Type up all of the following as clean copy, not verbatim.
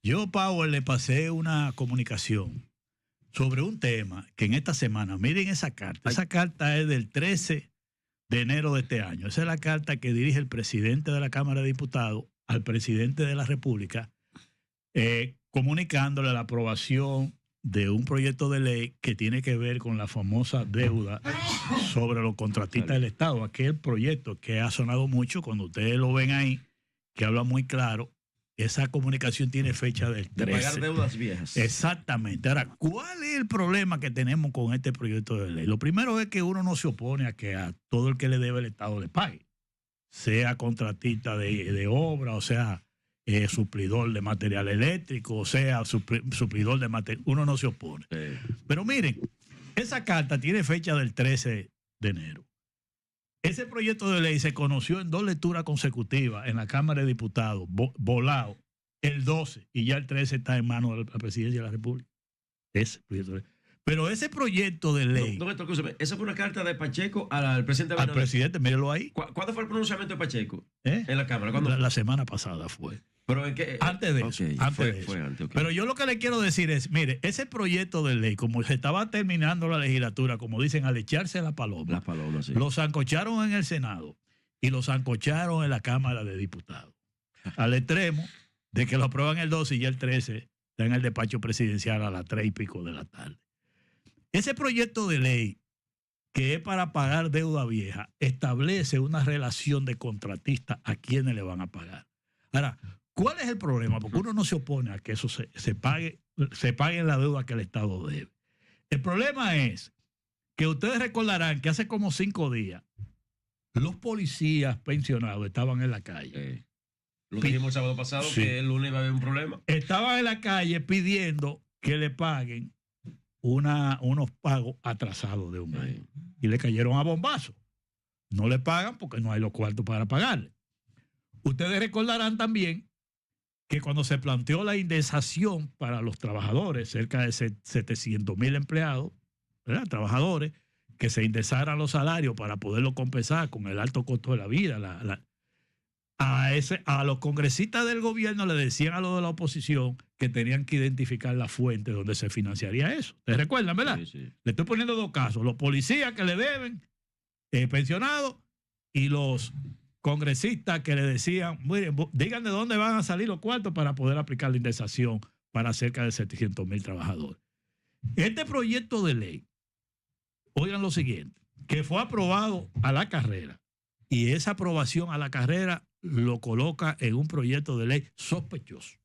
Yo, Power, le pasé una comunicación sobre un tema que en esta semana, miren esa carta. Esa carta es del 13 de enero de este año. Esa es la carta que dirige el presidente de la Cámara de Diputados al presidente de la República, comunicándole la aprobación de un proyecto de ley que tiene que ver con la famosa deuda sobre los contratistas del Estado. Aquel proyecto que ha sonado mucho, cuando ustedes lo ven ahí, que habla muy claro. Esa comunicación tiene fecha del 13. De pagar deudas viejas. Exactamente. Ahora, ¿cuál es el problema que tenemos con este proyecto de ley? Lo primero es que uno no se opone a que a todo el que le debe el Estado le pague, sea contratista de obra, o sea, suplidor de material eléctrico, o sea, suplidor de material. Uno no se opone. Pero miren, esa carta tiene fecha del 13 de enero. Ese proyecto de ley se conoció en 2 lecturas consecutivas en la Cámara de Diputados, volado, el 12, y ya el 13 está en manos de la Presidencia de la República. Ese proyecto de ley. Pero ese proyecto de ley... Doctor, esa fue una carta de Pacheco al presidente Abinader. Al presidente, mírelo ahí. ¿Cuándo fue el pronunciamiento de Pacheco en la Cámara? La semana pasada fue. ¿Pero en qué? Antes de eso. Pero yo lo que le quiero decir es, mire, ese proyecto de ley, como se estaba terminando la legislatura, como dicen, al echarse la paloma, sí. Lo sancocharon en el Senado y lo sancocharon en la Cámara de Diputados. Al extremo de que lo aprueban el 12 y ya el 13 está en el despacho presidencial a las 3 y pico de la tarde. Ese proyecto de ley, que es para pagar deuda vieja, establece una relación de contratista a quienes le van a pagar. Ahora, ¿cuál es el problema? Porque uno no se opone a que eso se pague la deuda que el Estado debe. El problema es que ustedes recordarán que hace como 5 días los policías pensionados estaban en la calle. Lo dijimos el sábado pasado, sí, que el lunes iba a haber un problema. Estaban en la calle pidiendo que le paguen unos pagos atrasados de un año. Y le cayeron a bombazo. No le pagan porque no hay los cuartos para pagarle. Ustedes recordarán también que cuando se planteó la indexación para los trabajadores, cerca de 700,000 empleados, ¿verdad? Trabajadores, que se indexaran los salarios para poderlo compensar con el alto costo de la vida. A los congresistas del gobierno le decían a los de la oposición que tenían que identificar la fuente donde se financiaría eso. ¿Ustedes recuerdan, verdad? Sí, sí. Le estoy poniendo 2 casos. Los policías que le deben, pensionados, y los congresistas que le decían, miren, digan de dónde van a salir los cuartos para poder aplicar la indexación para cerca de 700,000 trabajadores. Este proyecto de ley, oigan lo siguiente, que fue aprobado a la carrera, y esa aprobación a la carrera lo coloca en un proyecto de ley sospechoso,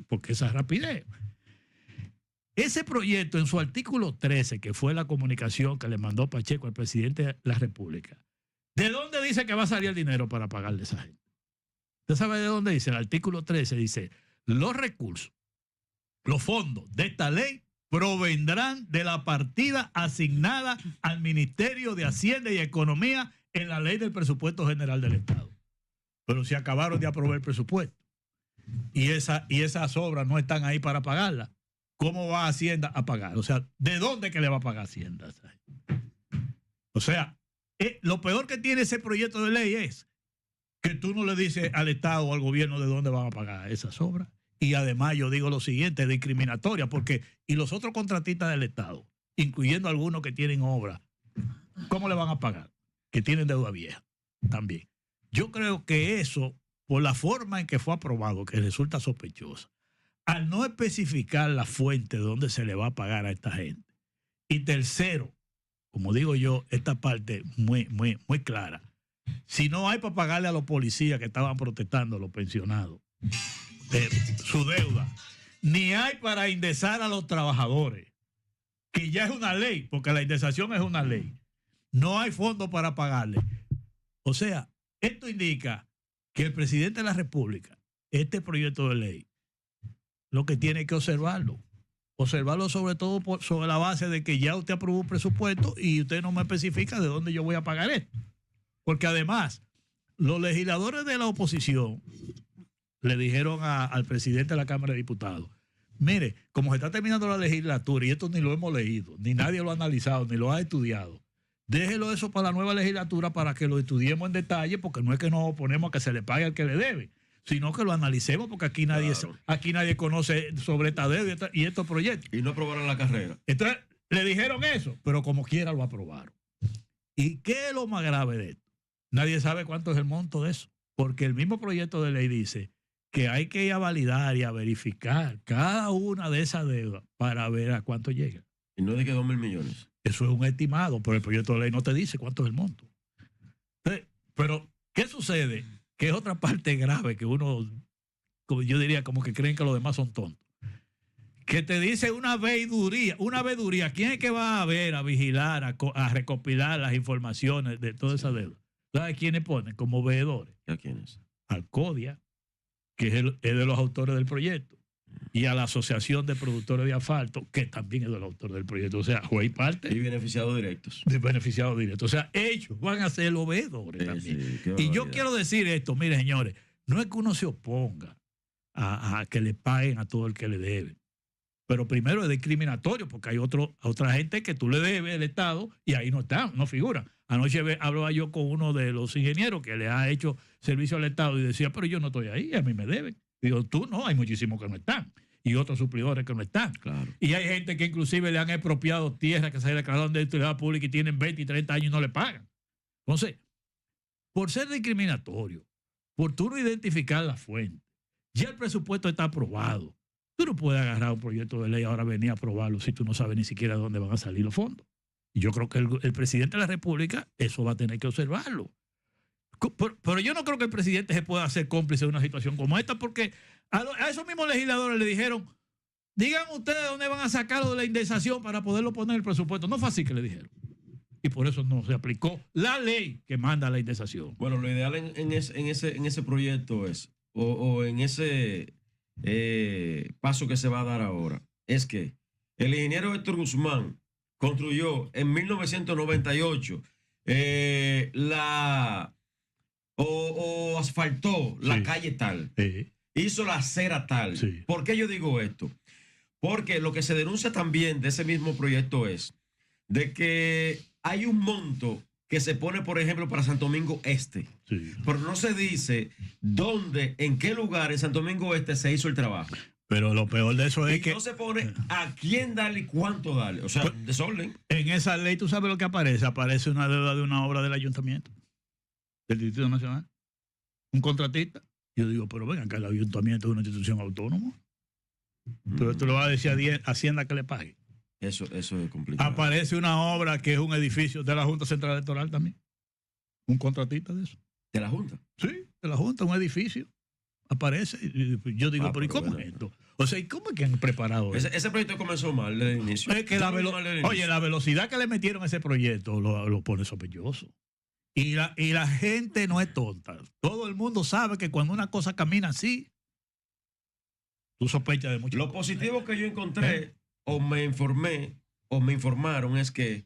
porque esa rapidez. Ese proyecto, en su artículo 13, que fue la comunicación que le mandó Pacheco al presidente de la República, ¿de dónde dice que va a salir el dinero para pagarle a esa gente? ¿Usted sabe de dónde dice? El artículo 13 dice, los recursos, los fondos de esta ley provendrán de la partida asignada al Ministerio de Hacienda y Economía en la ley del presupuesto general del Estado. Pero se acabaron de aprobar el presupuesto y esas obras no están ahí para pagarlas. ¿Cómo va Hacienda a pagar? O sea, ¿de dónde que le va a pagar Hacienda? O sea, lo peor que tiene ese proyecto de ley es que tú no le dices al Estado o al gobierno de dónde van a pagar esas obras. Y además yo digo lo siguiente, discriminatoria, porque y los otros contratistas del Estado, incluyendo algunos que tienen obras, ¿cómo le van a pagar? Que tienen deuda vieja también. Yo creo que eso, por la forma en que fue aprobado, que resulta sospechosa, al no especificar la fuente de dónde se le va a pagar a esta gente. Y tercero, como digo yo, esta parte muy clara. Si no hay para pagarle a los policías que estaban protestando, a los pensionados, su deuda, ni hay para indexar a los trabajadores, que ya es una ley, porque la indexación es una ley. No hay fondos para pagarle. O sea, esto indica que el presidente de la República, este proyecto de ley, lo que tiene que observarlo sobre todo sobre la base de que ya usted aprobó un presupuesto y usted no me especifica de dónde yo voy a pagar esto. Porque además, los legisladores de la oposición le dijeron al presidente de la Cámara de Diputados, mire, como se está terminando la legislatura y esto ni lo hemos leído, ni nadie lo ha analizado, ni lo ha estudiado, déjelo eso para la nueva legislatura para que lo estudiemos en detalle, porque no es que nos oponemos a que se le pague al que le debe. sino que lo analicemos, porque aquí nadie, Claro. aquí nadie conoce sobre esta deuda y estos proyectos. Y no aprobaron la carrera. Entonces, le dijeron eso, pero como quiera lo aprobaron. ¿Y qué es lo más grave de esto? Nadie sabe cuánto es el monto de eso, porque el mismo proyecto de ley dice que hay que ir a validar y a verificar cada una de esas deudas para ver a cuánto llega. Y no de que 2.000 millones. Eso es un estimado, pero el proyecto de ley no te dice cuánto es el monto. Pero, ¿qué sucede? Que es otra parte grave que uno, como yo diría, como que creen que los demás son tontos. Que te dice una veeduría. ¿Quién es que va a ver, a vigilar, a recopilar las informaciones de toda esa deuda? ¿Sabes quiénes ponen como veedores? ¿A quién es? Alcodia, que es de los autores del proyecto, y a la Asociación de Productores de Asfalto, que también es de los autores del proyecto. O sea, juez y parte Y beneficiados directos. de beneficiados directos. O sea, ellos van a ser los veedores también. Sí, qué Y yo barbaridad. quiero decir esto, mire, señores, no es que uno se oponga a que le paguen a todo el que le debe. Pero primero es discriminatorio, porque hay otra gente que tú le debes el Estado y ahí no están, no figuran. Anoche hablaba yo con uno de los ingenieros que le ha hecho servicio al Estado y decía, pero yo no estoy ahí, a mí me deben. Digo, tú no, hay muchísimos que no están. Y otros suplidores que no están. Claro. Y hay gente que inclusive le han expropiado tierra que se declararon de utilidad pública y tienen 20 y 30 años y no le pagan. Entonces, por ser discriminatorio, por tú no identificar la fuente, ya el presupuesto está aprobado. Tú no puedes agarrar un proyecto de ley ahora venir a aprobarlo si tú no sabes ni siquiera de dónde van a salir los fondos. Y yo creo que el presidente de la República eso va a tener que observarlo. Pero yo no creo que el presidente se pueda hacer cómplice de una situación como esta, porque a esos mismos legisladores le dijeron, digan ustedes dónde van a sacarlo de la indexación para poderlo poner en el presupuesto. No fue así que le dijeron. Y por eso no se aplicó la ley que manda la indexación. Bueno, lo ideal en ese proyecto es, o en ese paso que se va a dar ahora, es que el ingeniero Héctor Guzmán construyó en 1998 asfaltó la Sí. calle tal, Sí. hizo la acera tal. Sí. ¿Por qué yo digo esto? Porque lo que se denuncia también de ese mismo proyecto es de que hay un monto que se pone, por ejemplo, para Santo Domingo Este, Sí. pero no se dice dónde, en qué lugar en Santo Domingo Este se hizo el trabajo. Pero lo peor de eso es Y que no se pone a quién darle y cuánto darle. O sea, desorden. en esa ley, ¿tú sabes lo que aparece? Aparece una deuda de una obra del ayuntamiento, del Distrito Nacional. Un contratista. Yo digo, pero vengan, que el ayuntamiento es una institución autónoma. Pero esto le va a decir a Hacienda que le pague. Eso es complicado. Aparece una obra que es un edificio de la Junta Central Electoral también. Un contratista de eso. De la Junta. Sí, de la Junta, un edificio. Aparece. Y yo digo, pero ¿y pero cómo bueno. es esto? O sea, ¿y cómo es que han preparado eso? Ese proyecto comenzó mal desde el inicio. Es que Mal desde el oye, inicio. la velocidad que le metieron a ese proyecto lo pone sospechoso. Y la gente no es tonta. Todo el mundo sabe que cuando una cosa camina así, tú sospechas de mucho. Lo positivo que yo encontré, o me informé, o me informaron, es que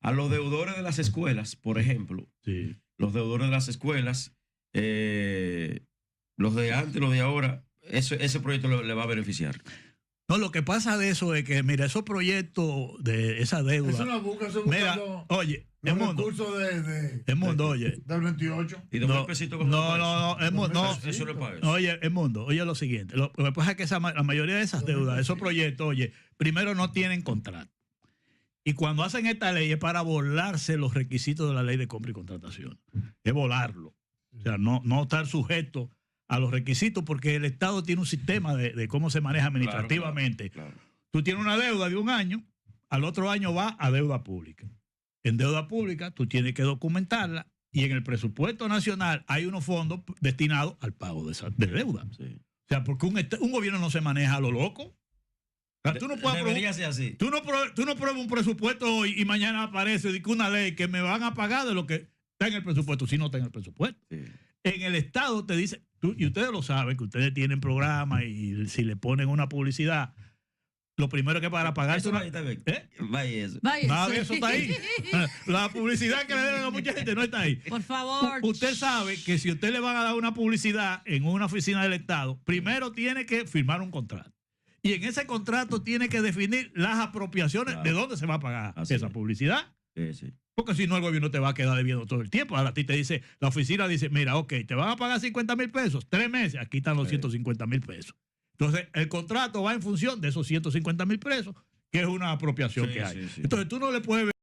a los deudores de las escuelas, por ejemplo, Sí. los deudores de las escuelas, los de antes, los de ahora, ese proyecto le va a beneficiar. No, lo que pasa de eso es que, mira, esos proyectos de esa deuda. Eso no busca, eso Mira, buscando oye, los el mundo. recursos El mundo, oye. del 28. Y de No, un pesito no, el mundo. No, Eso no es para eso. oye, el mundo, oye lo siguiente. Lo que pasa es que la mayoría de esas deudas, esos proyectos, oye, primero no tienen contrato. Y cuando hacen esta ley es para volarse los requisitos de la ley de compra y contratación. Es volarlo. O sea, no estar sujeto a los requisitos porque el Estado tiene un sistema de cómo se maneja administrativamente. Claro. Tú tienes una deuda de un año, al otro año va a deuda pública. En deuda pública tú tienes que documentarla y en el presupuesto nacional hay unos fondos destinados al pago de deuda. Sí. O sea, porque un gobierno no se maneja a lo loco. O sea, tú no puedes Debería ser así. Tú no pruebas un presupuesto hoy y mañana aparece una ley que me van a pagar de lo que está en el presupuesto, si no está en el presupuesto. Sí. En el Estado te dice, y ustedes lo saben, que ustedes tienen programas y si le ponen una publicidad, lo primero que para pagar... Eso ahí está bien. Vaya eso. Vaya, Nada sí. de eso está ahí. La publicidad que le deben a mucha gente no está ahí. Por favor. Usted sabe que si usted le van a dar una publicidad en una oficina del Estado, primero tiene que firmar un contrato. Y en ese contrato tiene que definir las apropiaciones Claro. de dónde se va a pagar Así esa es. publicidad. Sí, sí. Porque si no, el gobierno te va a quedar debiendo todo el tiempo. Ahora a ti te dice, la oficina dice, mira, ok, te van a pagar 50,000 pesos, 3 meses, aquí están los 150,000 pesos. Entonces, el contrato va en función de esos 150,000 pesos, que es una apropiación que hay. Entonces, tú no le puedes